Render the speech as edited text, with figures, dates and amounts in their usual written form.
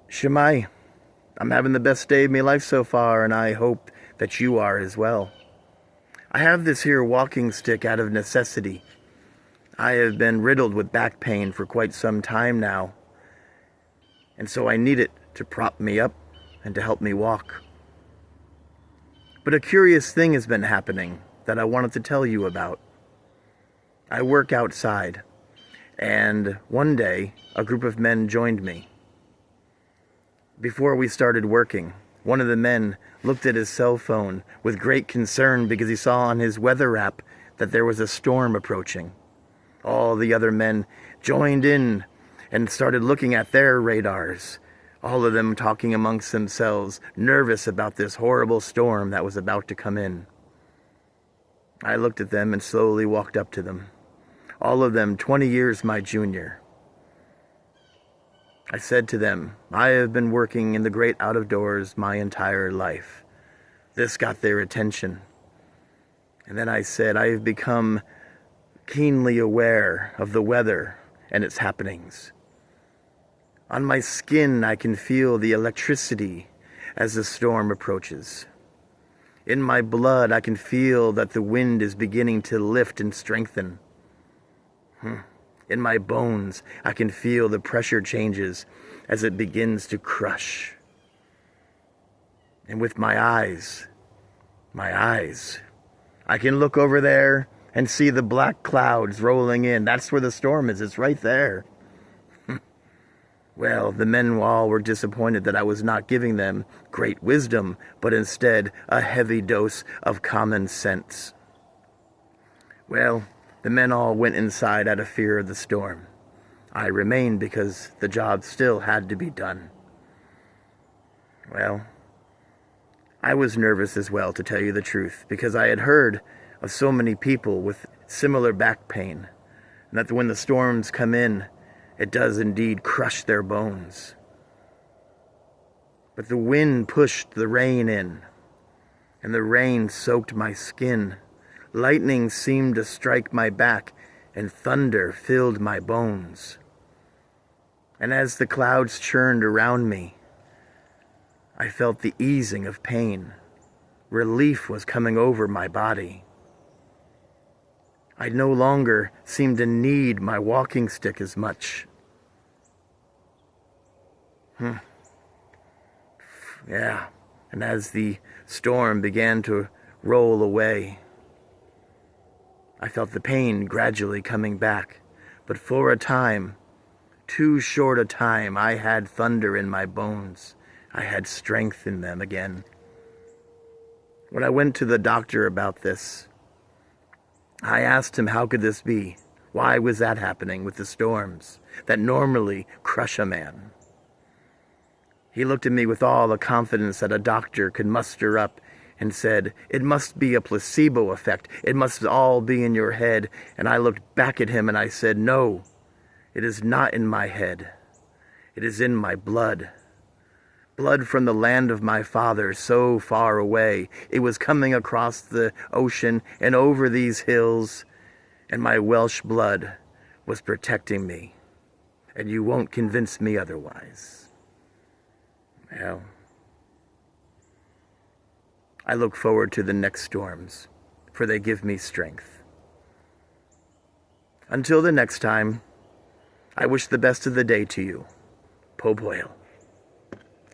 Shemai, I'm having the best day of my life so far, and I hope that you are as well. I have this here walking stick out of necessity. I have been riddled with back pain for quite some time now, and so I need it to prop me up and to help me walk. But a curious thing has been happening that I wanted to tell you about. I work outside, and one day a group of men joined me. Before we started working, one of the men looked at his cell phone with great concern because he saw on his weather app that there was a storm approaching. All the other men joined in and started looking at their radars, all of them talking amongst themselves, nervous about this horrible storm that was about to come in. I looked at them and slowly walked up to them, all of them 20 years my junior. I said to them, I have been working in the great out of doors my entire life. This got their attention. And then I said, I have become keenly aware of the weather and its happenings. On my skin, I can feel the electricity as the storm approaches. In my blood, I can feel that the wind is beginning to lift and strengthen. In my bones, I can feel the pressure changes as it begins to crush. And with my eyes, I can look over there and see the black clouds rolling in. That's where the storm is. It's right there. Well, the men all were disappointed that I was not giving them great wisdom, but instead a heavy dose of common sense. Well, the men all went inside out of fear of the storm. I remained because the job still had to be done. Well, I was nervous as well, to tell you the truth, because I had heard of so many people with similar back pain, and that when the storms come in, it does indeed crush their bones. But the wind pushed the rain in, and the rain soaked my skin. Lightning seemed to strike my back, and thunder filled my bones. And as the clouds churned around me, I felt the easing of pain. Relief was coming over my body. I no longer seemed to need my walking stick as much. Yeah, and as the storm began to roll away, I felt the pain gradually coming back, but for a time, too short a time, I had thunder in my bones. I had strength in them again. When I went to the doctor about this, I asked him how could this be? Why was that happening with the storms that normally crush a man? He looked at me with all the confidence that a doctor could muster up and said, it must be a placebo effect. It must all be in your head. And I looked back at him and I said, no, it is not in my head. It is in my blood. Blood from the land of my father so far away. It was coming across the ocean and over these hills, and my Welsh blood was protecting me. And you won't convince me otherwise. Well, I look forward to the next storms, for they give me strength. Until the next time, I wish the best of the day to you. Po boil.